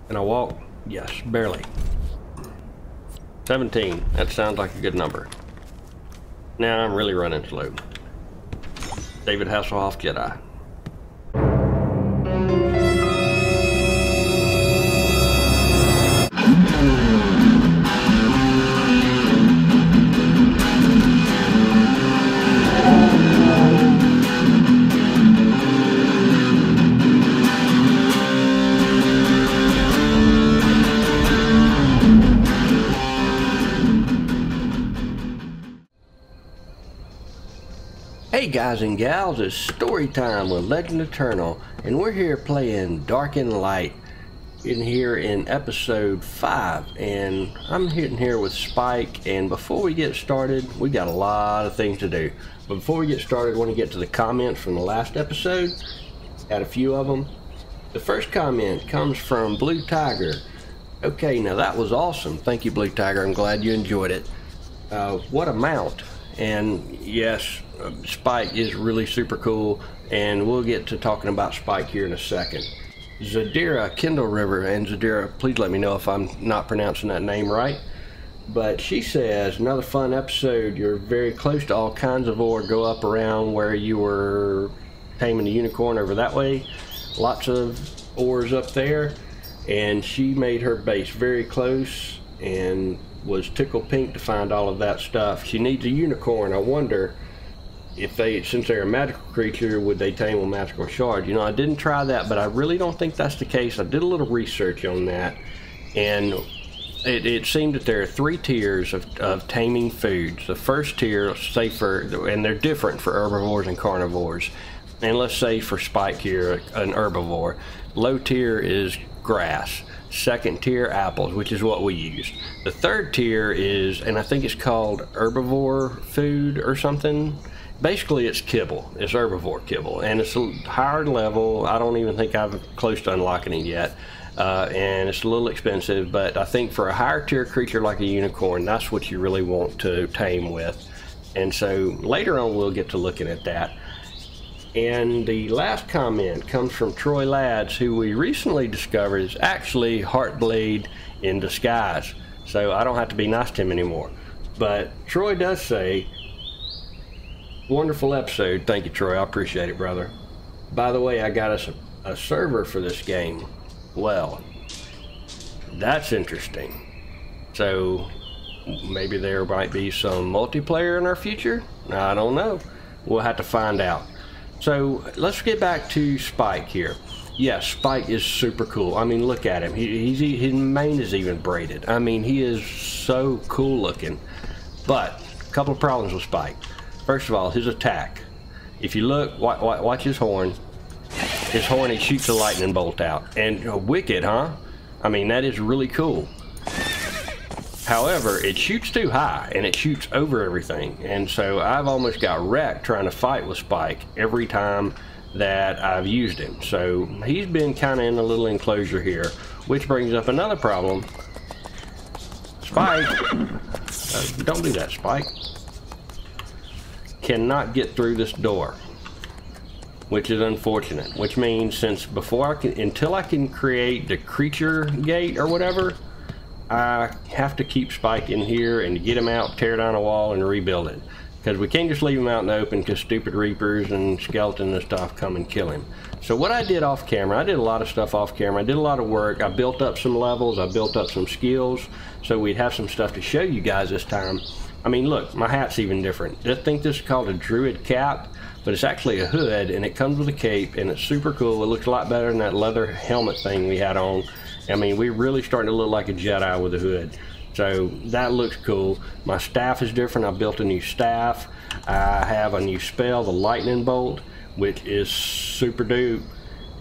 Can I walk? Yes, barely. 17. That sounds like a good number. Now I'm really running slow. David Hasselhoff, Jedi. Hey guys and gals, it's story time with LegendEternal, and we're here playing Dark and Light in here in episode 5, and I'm hitting here with Spike. And before we get started, we got a lot of things to do, but before we get started, I want to get to the comments from the last episode. Had a few of them. The first comment comes from Blue Tiger. Okay, now that was awesome. Thank you, Blue Tiger. I'm glad you enjoyed it. What a mount. And yes, Spike is really super cool, and we'll get to talking about Spike here in a second. Zadira Kendall River, and Zadira, please let me know if I'm not pronouncing that name right. But she says, another fun episode. You're very close to all kinds of ore. Go up around where you were taming the unicorn over that way. Lots of ores up there, and she made her base very close and was tickled pink to find all of that stuff. She needs a unicorn. I wonder if they, since they're a magical creature, would they tame with magical shards? You know, I didn't try that, but I really don't think that's the case. I did a little research on that, and it seemed that there are 3 tiers of taming foods. The first tier, say for, and they're different for herbivores and carnivores. And let's say for Spike here, an herbivore. Low tier is grass. Second tier, apples, which is what we use. The third tier is, and I think it's called herbivore food or something. Basically it's kibble. It's herbivore kibble, and it's a higher level. I don't even think I'm close to unlocking it yet, and it's a little expensive, but I think for a higher tier creature like a unicorn, that's what you really want to tame with. And so later on we'll get to looking at that. And the last comment comes from Troy Lads, who we recently discovered is actually Heartblade in disguise. So I don't have to be nice to him anymore. But Troy does say, wonderful episode. Thank you, Troy. I appreciate it, brother. By the way, I got us a server for this game. Well, that's interesting. So maybe there might be some multiplayer in our future? I don't know. We'll have to find out. So let's get back to Spike here. Yes, Spike is super cool. I mean, look at him. His mane is even braided. I mean, he is so cool looking. But a couple of problems with Spike. First of all, his attack. If you look, watch his horn. His horn, he shoots a lightning bolt out. And wicked, huh? I mean, that is really cool. However, it shoots too high, and it shoots over everything. And so I've almost got wrecked trying to fight with Spike every time that I've used him. So he's been kind of in a little enclosure here, which brings up another problem. Spike, don't do that, Spike. Cannot get through this door, which is unfortunate. Which means until I can create the creature gate or whatever, I have to keep Spike in here and get him out, tear down a wall, and rebuild it. Because we can't just leave him out in the open because stupid reapers and skeletons and stuff come and kill him. So what I did off camera, I did a lot of stuff off camera. I did a lot of work. I built up some levels. I built up some skills. So we'd have some stuff to show you guys this time. I mean, look, my hat's even different. I think this is called a druid cap, but it's actually a hood, and it comes with a cape, and it's super cool. It looks a lot better than that leather helmet thing we had on. I mean, we're really starting to look like a Jedi with a hood. So that looks cool. My staff is different. I built a new staff. I have a new spell, the lightning bolt, which is super dupe.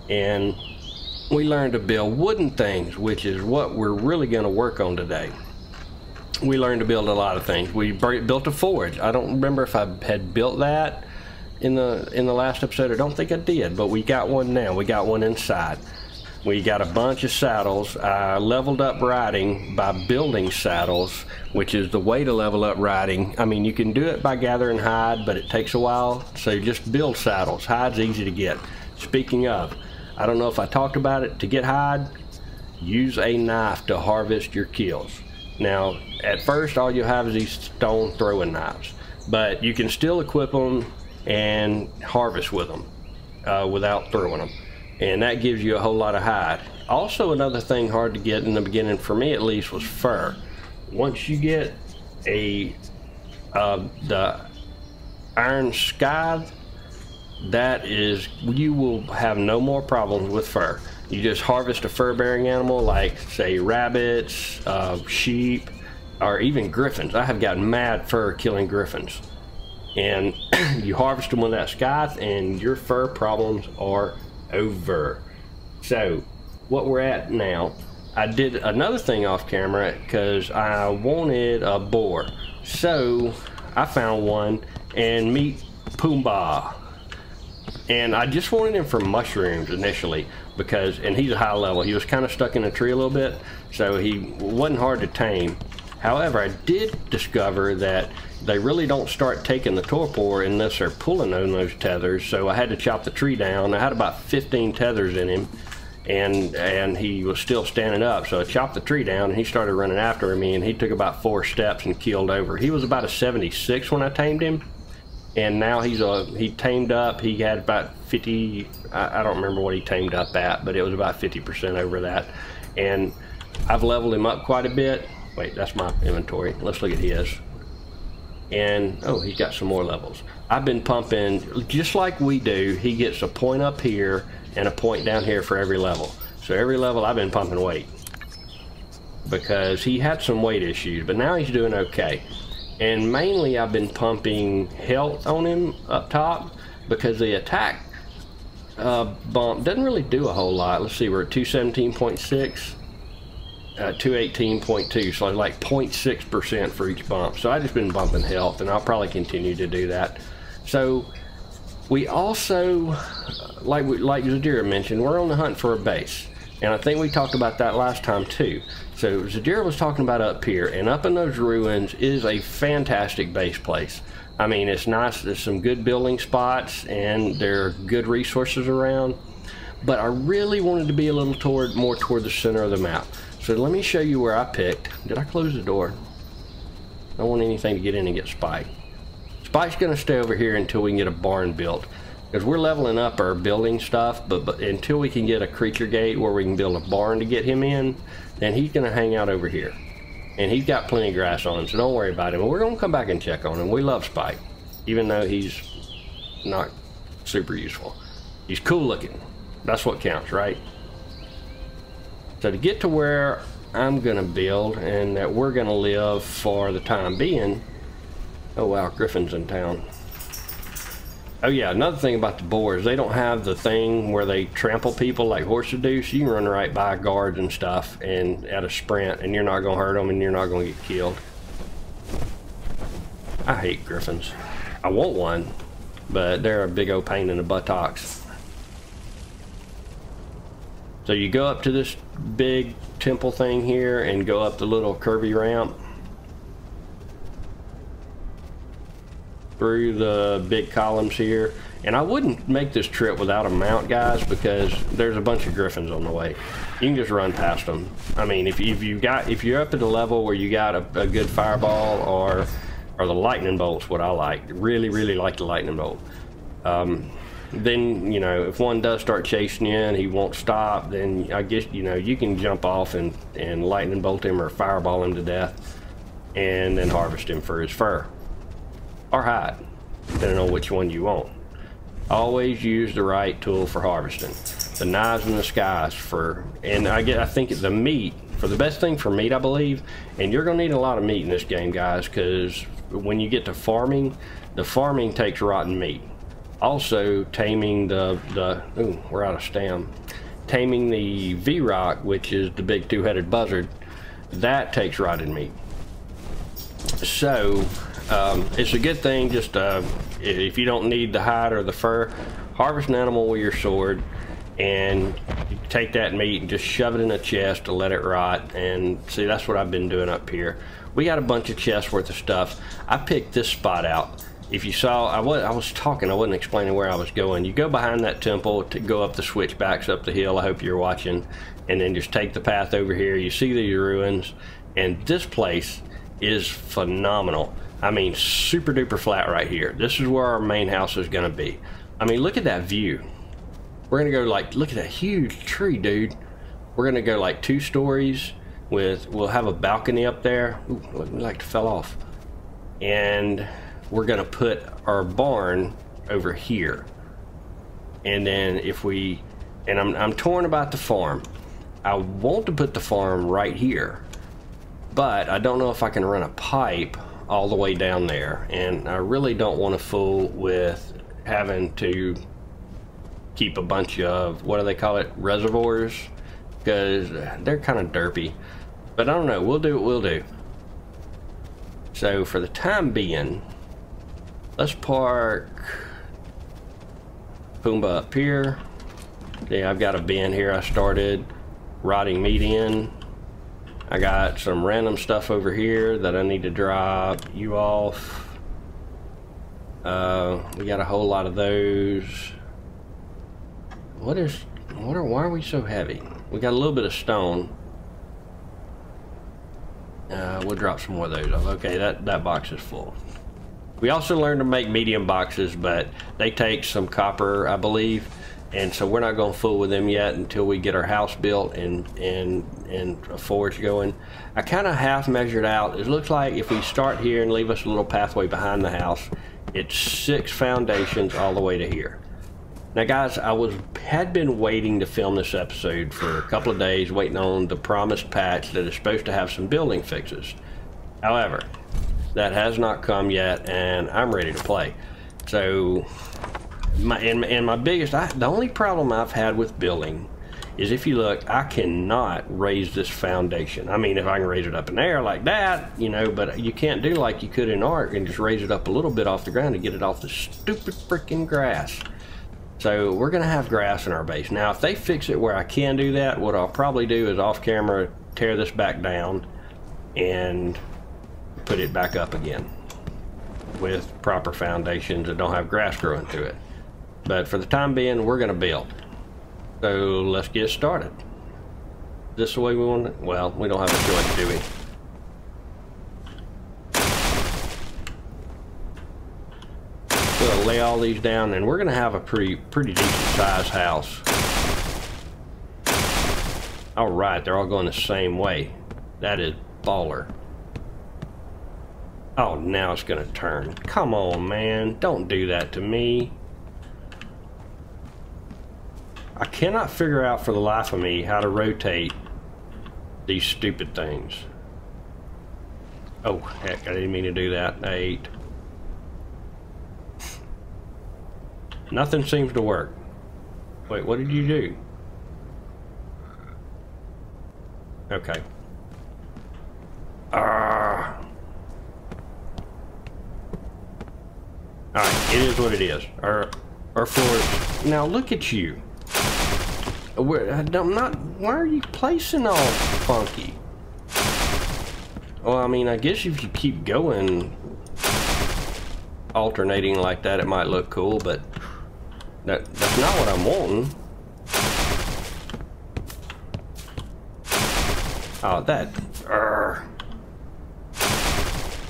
And we learned to build wooden things, which is what we're really going to work on today. We learned to build a lot of things. We built a forge. I don't remember if I had built that in the last episode. I don't think I did, but we got one now. We got one inside. We got a bunch of saddles. I leveled up riding by building saddles, which is the way to level up riding. I mean, you can do it by gathering hide, but it takes a while. So just build saddles. Hide's easy to get. Speaking of, I don't know if I talked about it. To get hide, use a knife to harvest your kills. Now, at first, all you'll have is these stone throwing knives, but you can still equip them and harvest with them without throwing them, and that gives you a whole lot of hide. Also, another thing hard to get in the beginning, for me at least, was fur. Once you get the iron scythe, that is, you will have no more problems with fur. You just harvest a fur-bearing animal like, say, rabbits, sheep, or even griffins. I have gotten mad fur killing griffins. And you harvest them with that scythe and your fur problems are over. So, what we're at now, I did another thing off camera because I wanted a boar. So, I found one and meet Pumbaa. And I just wanted him for mushrooms initially because, and he's a high level. He was kind of stuck in a tree a little bit, so he wasn't hard to tame. However, I did discover that they really don't start taking the torpor unless they're pulling on those tethers, so I had to chop the tree down. I had about 15 tethers in him, and he was still standing up, so I chopped the tree down, and he started running after me, and he took about 4 steps and keeled over. He was about a 76 when I tamed him, and now he tamed up. He had about 50, I don't remember what he tamed up at, but it was about 50% over that, and I've leveled him up quite a bit. Wait, that's my inventory. Let's look at his. And, oh, he's got some more levels. I've been pumping, just like we do, he gets a point up here and a point down here for every level. So every level I've been pumping weight. Because he had some weight issues, but now he's doing okay. And mainly I've been pumping health on him up top, because the attack bump doesn't really do a whole lot. Let's see, we're at 217.6. 218.2, so like 0.6% for each bump. So I've just been bumping health, and I'll probably continue to do that. So we also, like Zadira mentioned, we're on the hunt for a base, and I think we talked about that last time too. So Zadira was talking about up here, and up in those ruins is a fantastic base place. I mean, it's nice. There's some good building spots, and there are good resources around. But I really wanted to be a little more toward the center of the map. So let me show you where I picked. Did I close the door? I don't want anything to get in and get Spike. Spike's going to stay over here until we can get a barn built. Because we're leveling up our building stuff, but until we can get a creature gate where we can build a barn to get him in, then he's going to hang out over here. And he's got plenty of grass on him, so don't worry about him. We're going to come back and check on him. We love Spike, even though he's not super useful. He's cool looking. That's what counts, right? So to get to where I'm gonna build and that we're gonna live for the time being, oh wow, Griffin's in town. Oh yeah, another thing about the boars, they don't have the thing where they trample people like horses do, so you can run right by guards and stuff and at a sprint, and you're not gonna hurt them and you're not gonna get killed. I hate Griffins. I want one, but they're a big old pain in the buttocks. So you go up to this big temple thing here and go up the little curvy ramp through the big columns here. And I wouldn't make this trip without a mount, guys, because there's a bunch of griffins on the way. You can just run past them. I mean, if you're up at the level where you got a good fireball or the lightning bolt's what I like. Really, really like the lightning bolt. Then, you know, if one does start chasing you and he won't stop, then I guess, you know, you can jump off and lightning bolt him or fireball him to death and then harvest him for his fur or hide, depending on which one you want. Always use the right tool for harvesting. The knives and the skies I think the meat, for the best thing for meat, I believe, and you're gonna need a lot of meat in this game, guys, because when you get to farming, the farming takes rotten meat. Also, taming we're out of stam. Taming the V-Rock, which is the big two-headed buzzard, that takes rotted meat. So, it's a good thing, just if you don't need the hide or the fur, harvest an animal with your sword, and you take that meat and just shove it in a chest to let it rot. And see, that's what I've been doing up here. We got a bunch of chests worth of stuff. I picked this spot out. if you saw, I was talking, I wasn't explaining where I was going. You go behind that temple to go up the switchbacks up the hill. I hope you're watching. And then just take the path over here. You see these ruins, and this place is phenomenal. I mean, super duper flat right here. This is where our main house is gonna be. I mean, look at that view. We're gonna go like, look at that huge tree, dude. We're gonna go like 2 stories with, we'll have a balcony up there. Ooh, like it fell off. And we're gonna put our barn over here. And then if we, and I'm torn about the farm. I want to put the farm right here, but I don't know if I can run a pipe all the way down there, and I really don't want to fool with having to keep a bunch of, what do they call it, reservoirs, because they're kind of derpy. But I don't know, we'll do what we'll do. So for the time being, let's park Pumbaa up here. Yeah, I've got a bin here I started rotting meat in. I got some random stuff over here that I need to drop you off. We got a whole lot of those. Why are we so heavy? We got a little bit of stone. We'll drop some more of those off. Okay, that box is full. We also learned to make medium boxes, but they take some copper, I believe. And so we're not going to fool with them yet until we get our house built and a forge going. I kind of half measured out. It looks like if we start here and leave us a little pathway behind the house, it's 6 foundations all the way to here. Now guys, I had been waiting to film this episode for a couple of days, waiting on the promised patch that is supposed to have some building fixes. However, that has not come yet, and I'm ready to play. So my biggest, the only problem I've had with building is, if you look, I cannot raise this foundation. I mean, if I can raise it up in the air like that, you know, but you can't do like you could in Ark and just raise it up a little bit off the ground to get it off the stupid freaking grass. So we're gonna have grass in our base. Now, if they fix it where I can do that, what I'll probably do is off camera, tear this back down and put it back up again with proper foundations that don't have grass growing through it. But for the time being, we're going to build. So let's get started. This the way we want it? Well, we don't have a choice, do we? We'll lay all these down, and we're going to have a pretty decent sized house. All right, they're all going the same way. That is baller. Oh, now it's going to turn. Come on, man. Don't do that to me. I cannot figure out for the life of me how to rotate these stupid things. Oh, heck, I didn't mean to do that. I ate. Nothing seems to work. Wait, what did you do? Okay. Alright, it is what it is. Our floors. Now look at you. Why are you placing all funky? Well, I mean, I guess if you keep going, alternating like that, it might look cool, but that's not what I'm wanting. Oh, that.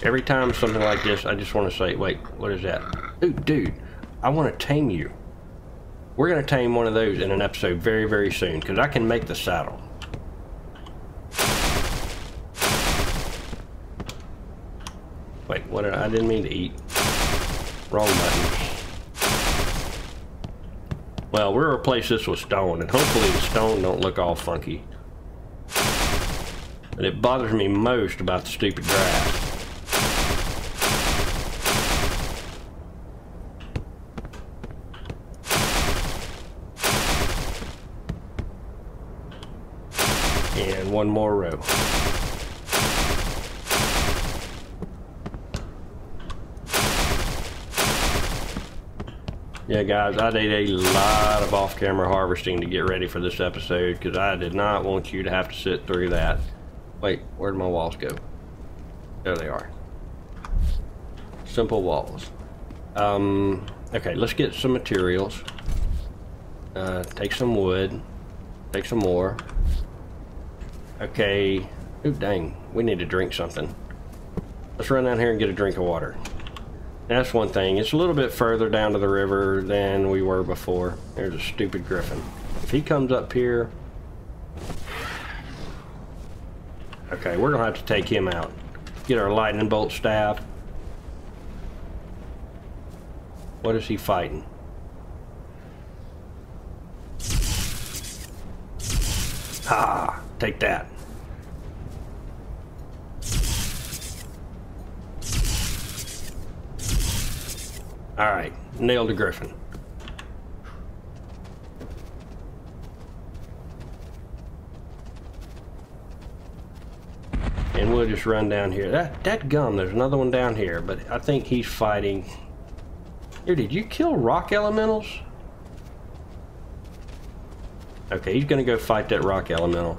Every time something like this, I just want to say, wait, what is that? Ooh, dude, I want to tame you. We're going to tame one of those in an episode very, very soon, because I can make the saddle. Wait, what did I didn't mean to eat. Wrong button. Well, we'll replace this with stone, and hopefully the stone don't look all funky. But it bothers me most about the stupid grass. And one more row. Yeah, guys, I did a lot of off-camera harvesting to get ready for this episode, because I did not want you to have to sit through that. Wait, where'd my walls go? There they are. Simple walls. Okay, let's get some materials. Take some wood. Take some more. Okay. Ooh, dang. We need to drink something. Let's run down here and get a drink of water. That's one thing. It's a little bit further down to the river than we were before. There's a stupid griffin. If he comes up here... Okay, we're going to have to take him out. Get our lightning bolt staff. What is he fighting? Ah, take that. Alright, nailed the griffin. And we'll just run down here. That gum, there's another one down here, but I think he's fighting. Here, did you kill rock elementals? Okay, he's gonna go fight that rock elemental.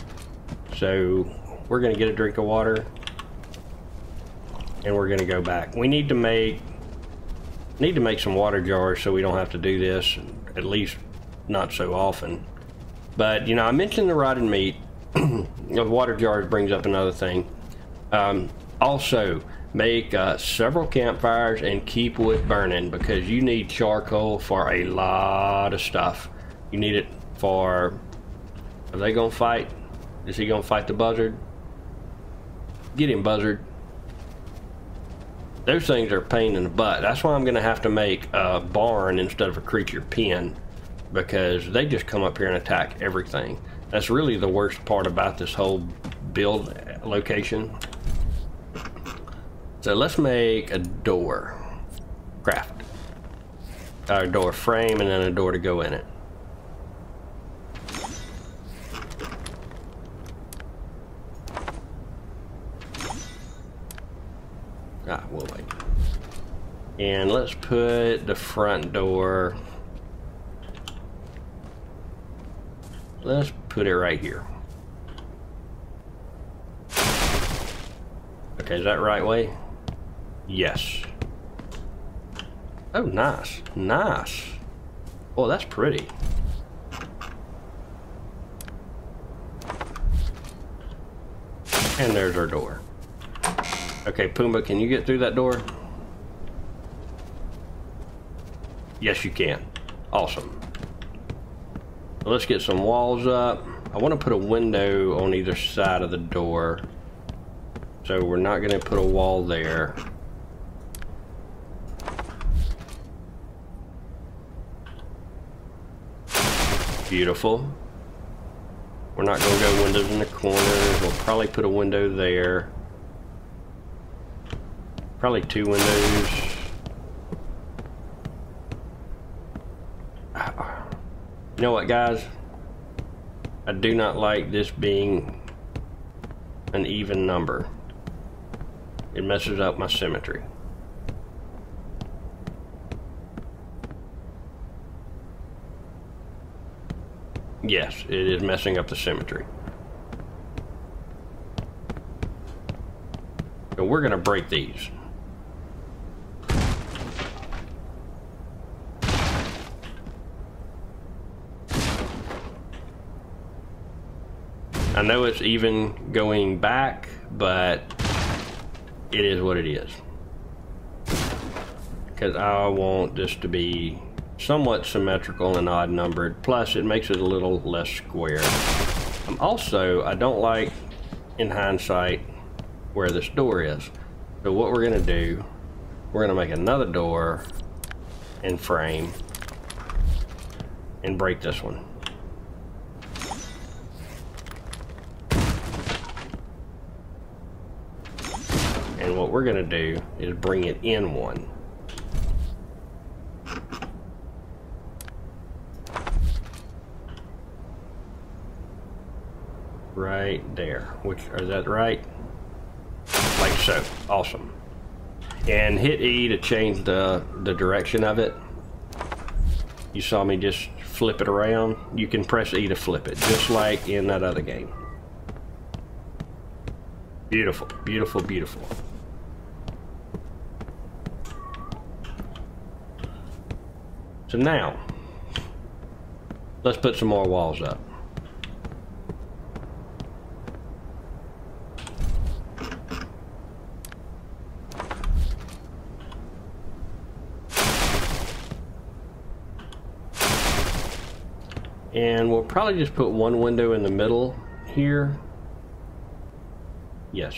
So we're gonna get a drink of water and we're gonna go back. We need to make some water jars so we don't have to do this, at least not so often. But you know, I mentioned the rotted meat. The water jars brings up another thing. Also, make several campfires and keep wood burning, because you need charcoal for a lot of stuff. You need it for... Are they gonna fight? Is he gonna fight the buzzard? Get him, buzzard. Those things are a pain in the butt. That's why I'm gonna have to make a barn instead of a creature pen, because they just come up here and attack everything. That's really the worst part about this whole build location. So let's make a door. Craft. A door frame and then a door to go in it. Ah, we'll wait. And let's put the front door. Let's put it right here. Okay, is that the right way? Yes. Oh, nice. Nice. Oh, that's pretty. And there's our door. Okay, Pumbaa, can you get through that door? Yes, you can. Awesome. So let's get some walls up. I want to put a window on either side of the door. So we're not going to put a wall there. Beautiful. We're not going to go windows in the corners. We'll probably put a window there. Probably two windows. You know what, guys? I do not like this being an even number. It messes up my symmetry. Yes, it is messing up the symmetry. So we're going to break these. I know it's even going back, but it is what it is. Because I want this to be somewhat symmetrical and odd numbered. Plus, it makes it a little less square. Also, I don't like, in hindsight, where this door is. So what we're going to do, we're going to make another door and frame and break this one. And what we're going to do is bring it in one. Right there. Which, is that right? Like so. Awesome. And hit E to change the direction of it. You saw me just flip it around. You can press E to flip it, just like in that other game. Beautiful, beautiful, beautiful. So now, let's put some more walls up. And we'll probably just put one window in the middle here. Yes.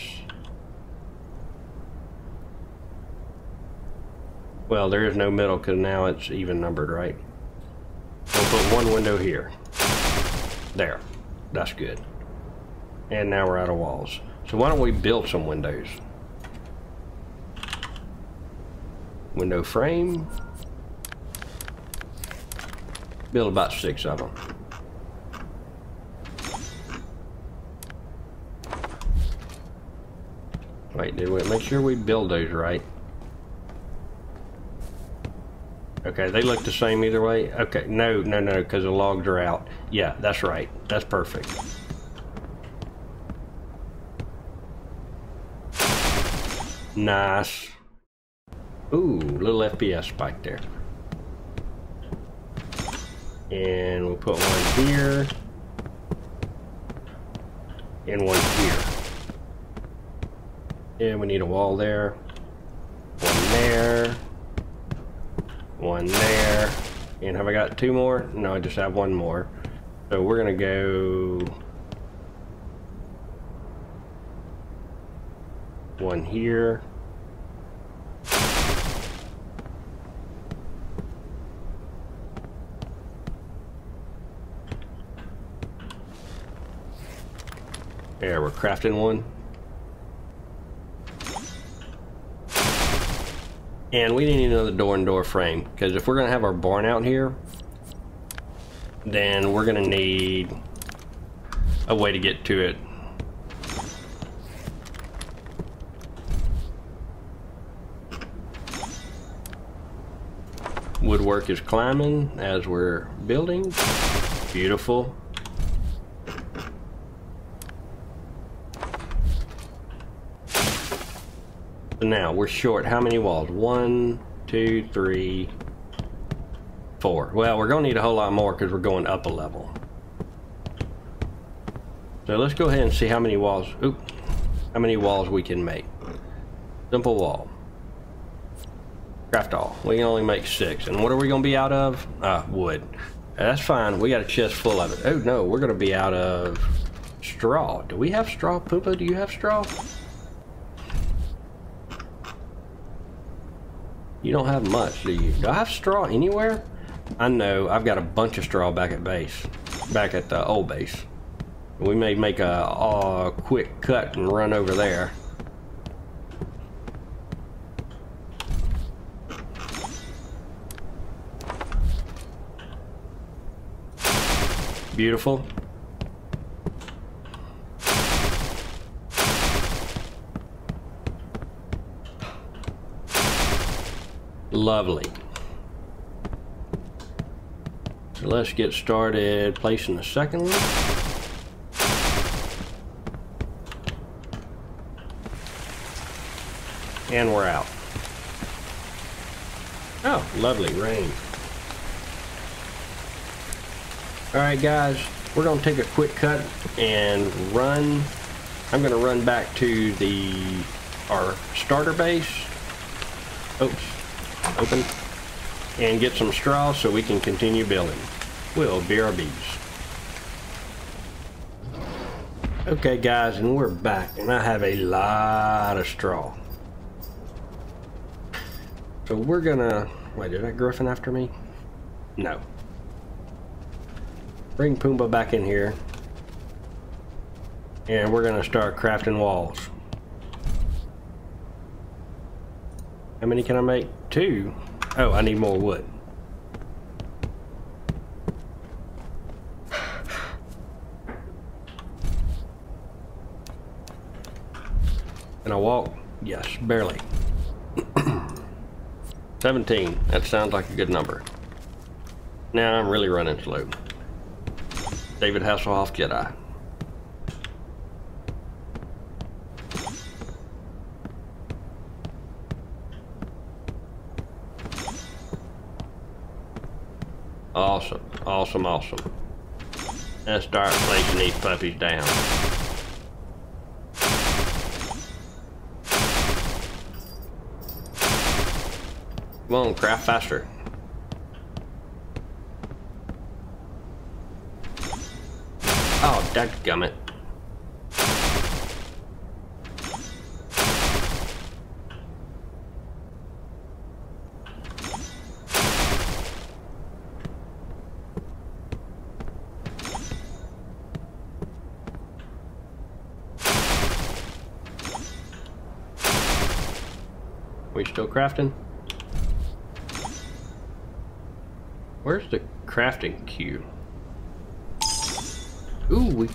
Well, there is no middle because now it's even numbered, right? We'll put one window here. There. That's good. And now we're out of walls. So why don't we build some windows? Window frame. Build about 6 of them. Wait, did we make sure we build those right? Okay, they look the same either way. Okay, no, because the logs are out. Yeah, that's right. That's perfect. Nice. Ooh, little FPS spike there. And we'll put one here. And one here. Yeah, we need a wall there. One there. One there. And have I got 2 more? No, I just have 1 more. So we're gonna go one here. There, we're crafting one. And we need another door and door frame, because if we're going to have our barn out here, then we're going to need a way to get to it. Woodwork is climbing as we're building. Beautiful. So now we're short how many walls? 1, 2, 3, 4. Well, we're gonna need a whole lot more because we're going up a level. So let's go ahead and see how many walls. How many walls we can make. Simple wall. Craft all. We can only make 6. And what are we gonna be out of? Wood. That's fine. We got a chest full of it. Oh no, we're gonna be out of straw. Do we have straw? Poopa, do you have straw? You don't have much, do you? Do I have straw anywhere? I know, I've got a bunch of straw back at base. Back at the old base. We may make a quick cut and run over there. Beautiful. Lovely. So let's get started placing the second one. And we're out. Oh, lovely rain. Alright guys, we're going to take a quick cut and run. I'm going to run back to our starter base. Oops. Open. And get some straw so we can continue building. We'll BRBs. Okay guys, and we're back, and I have a lot of straw. So we're gonna... Wait, did that griffin after me? No. Bring Pumbaa back in here. And we're gonna start crafting walls. How many can I make? 2? Oh, I need more wood. Can I walk? Yes, barely. 17. That sounds like a good number. Now I'm really running slow. David Hasselhoff Jedi. Awesome, awesome, awesome. Let's start placing these puppies down. Come on, craft faster. Oh, dadgummit. We still crafting? Where's the crafting queue? Ooh, we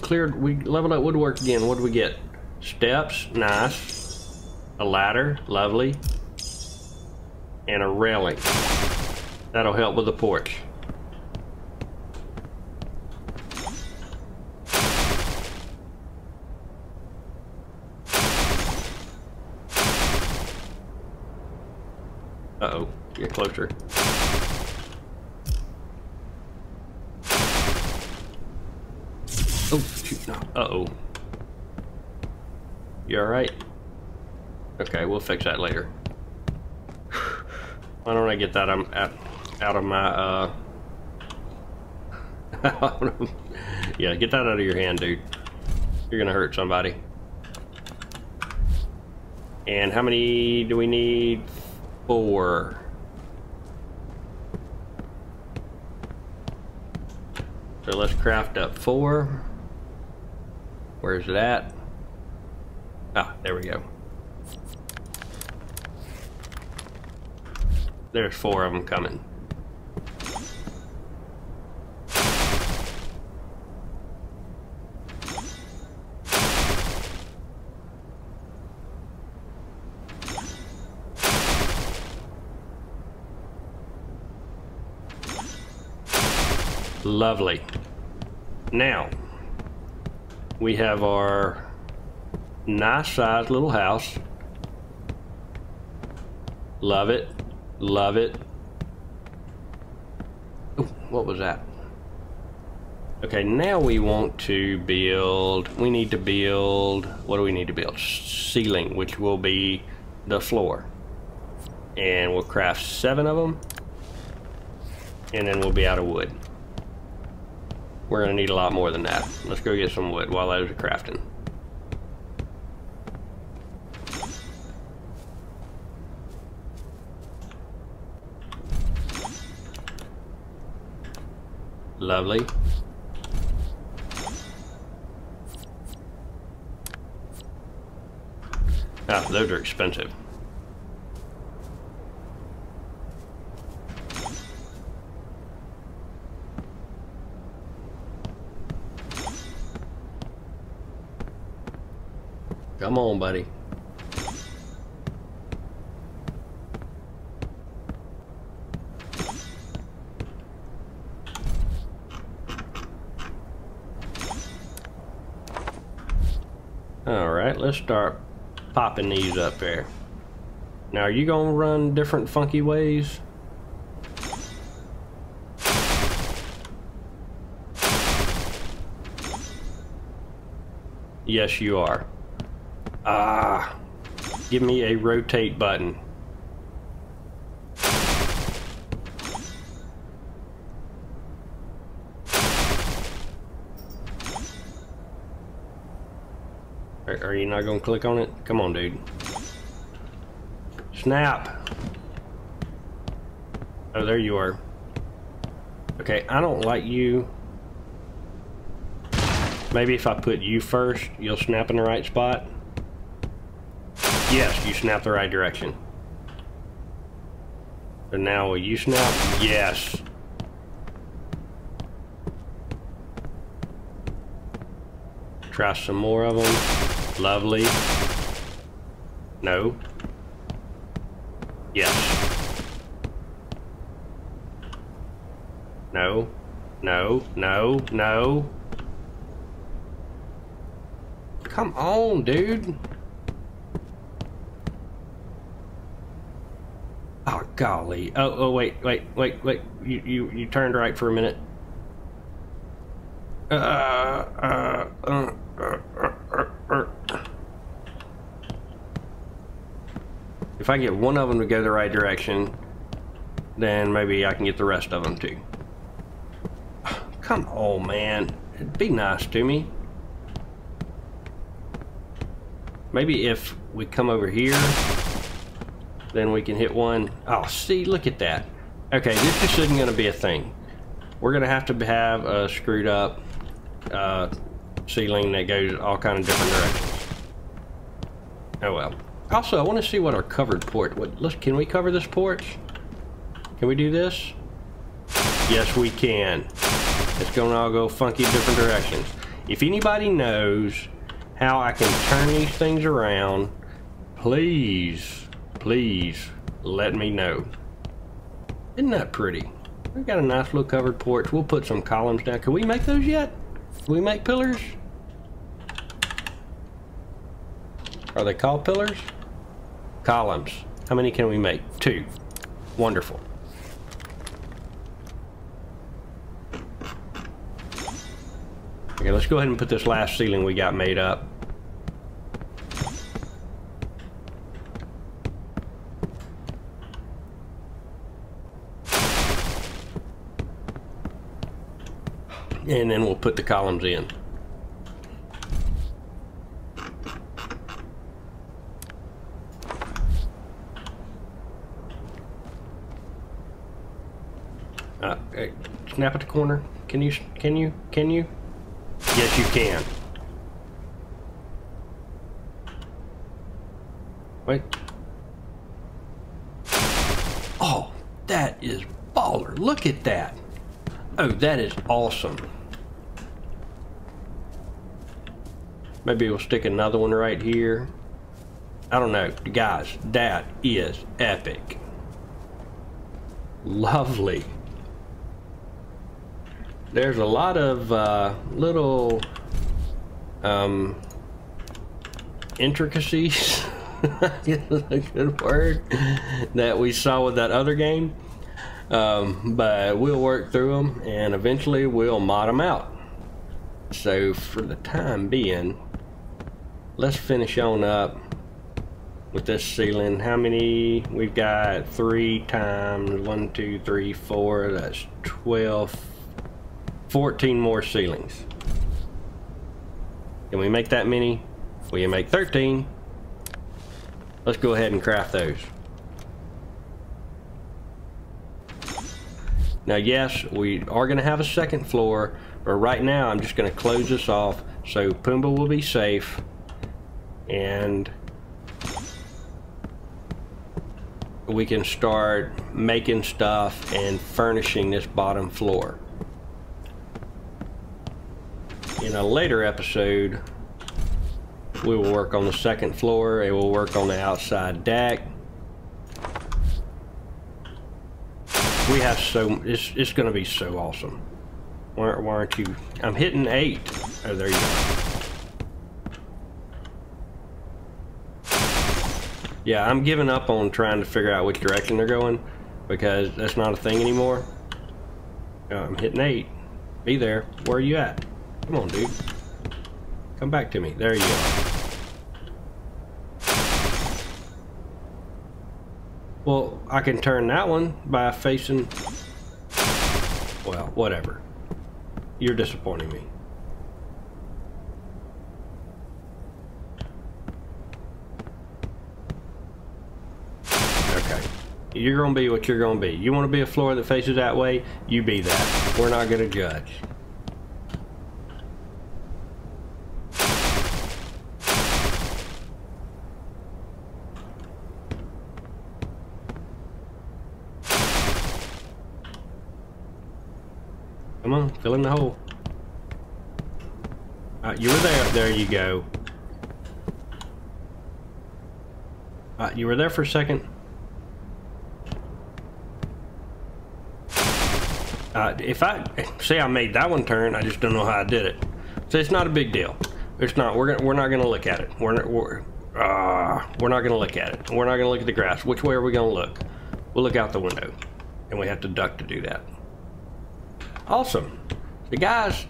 leveled up woodwork again. What do we get? Steps, nice. A ladder, lovely. And a railing. That'll help with the porch. Uh-oh, get closer. Oh, shoot, no. Uh-oh. You alright? Okay, we'll fix that later. Why don't I get that out of my, yeah, get that out of your hand, dude. You're gonna hurt somebody. And how many do we need? 4. So let's craft up 4. Where's it at? Ah, there we go. There's 4 of them coming. Lovely. Now, we have our nice sized little house. Love it. Love it. Ooh, what was that? Okay, now we want to build, what do we need to build? Ceiling, which will be the floor. And we'll craft 7 of them. And then we'll be out of wood. We're gonna need a lot more than that. Let's go get some wood while those are crafting. Lovely. Ah, those are expensive. Come on, buddy. All right, let's start popping these up there. Now, are you gonna run different funky ways? Yes, you are. Ah, give me a rotate button. Are you not gonna click on it? Come on, dude. Snap. Oh, there you are. Okay, I don't like you. Maybe if I put you first, you'll snap in the right spot. Yes, you snap the right direction. So now will you snap? Yes. Try some more of them. Lovely. No. Yes. No. No. No. No. Come on, dude. Oh, golly. Oh, wait. You turned right for a minute. If I get one of them to go the right direction, then maybe I can get the rest of them too. Come on, man. Be nice to me. Maybe if we come over here, then we can hit one. Oh, see, look at that. Okay, this just isn't going to be a thing. We're going to have a screwed up ceiling that goes all kind of different directions. Oh well. Also, I want to see what our covered porch. Can we cover this porch? Can we do this? Yes, we can. It's going to all go funky different directions. If anybody knows how I can turn these things around, please let me know. Isn't that pretty? We've got a nice little covered porch. We'll put some columns down. Can we make those yet? Can we make pillars? Are they called pillars? Columns. How many can we make? 2. Wonderful. Okay, let's go ahead and put this last ceiling we got made up. And then we'll put the columns in. Hey, snap at the corner. Can you? Yes, you can. Wait. Oh, that is baller. Look at that. Oh, that is awesome. Maybe we'll stick another one right here. I don't know. Guys, that is epic. Lovely. There's a lot of little intricacies, is a good word, that we saw with that other game. But we'll work through them and eventually we'll mod them out. So for the time being, let's finish on up with this ceiling. How many? We've got 3 times 1, 2, 3, 4. That's 12, 14 more ceilings. Can we make that many? We can make 13. Let's go ahead and craft those. Now, yes, we are going to have a second floor, but right now I'm just going to close this off so Pumbaa will be safe, and we can start making stuff and furnishing this bottom floor. In a later episode, we will work on the second floor and we'll work on the outside deck. We have it's going to be so awesome. Why aren't you? I'm hitting 8. Oh, there you go. Yeah, I'm giving up on trying to figure out which direction they're going because that's not a thing anymore. I'm hitting 8. Be there. Where are you at? Come on, dude. Come back to me. There you are. Well, I can turn that one by facing... Well, whatever. You're disappointing me. Okay. You're going to be what you're going to be. You want to be a floor that faces that way? You be that. We're not going to judge. Come on, fill in the hole. You were there. There you go. You were there for a second. If I see, I made that one turn. I just don't know how I did it. So it's not a big deal. It's not. We're not going to look at it. We're not going to look at it. We're not going to look at the grass. Which way are we going to look? we'll look out the window, and we have to duck to do that. Awesome. So guys,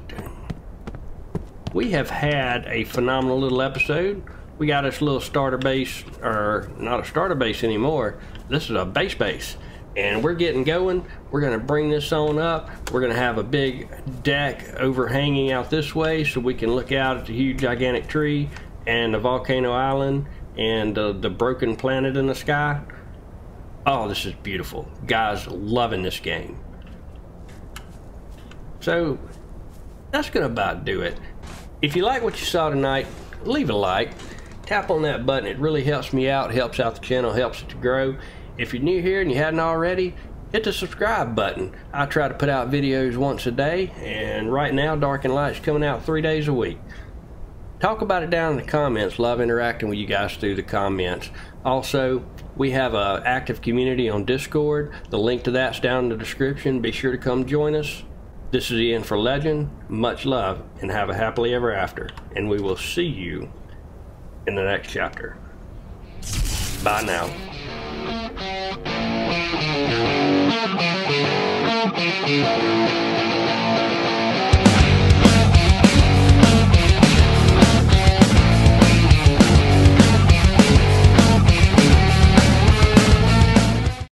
we have had a phenomenal little episode. We got this little starter base, or not a starter base anymore. This is a base. And we're getting going. We're gonna bring this on up. We're gonna have a big deck overhanging out this way so we can look out at the huge gigantic tree and the volcano island and the broken planet in the sky. Oh, this is beautiful. Guys, loving this game. So that's gonna about do it. If you like what you saw tonight, leave a like. Tap on that button. It really helps me out, helps out the channel, helps it to grow. If you're new here and you hadn't already, hit the subscribe button. I try to put out videos once a day, and right now Dark and Light's coming out 3 days a week. Talk about it down in the comments. Love interacting with you guys through the comments. Also, we have an active community on Discord. The link to that's down in the description. Be sure to come join us. This is Ian for Legend. Much love and have a happily ever after. And we will see you in the next chapter. Bye now. Thank you.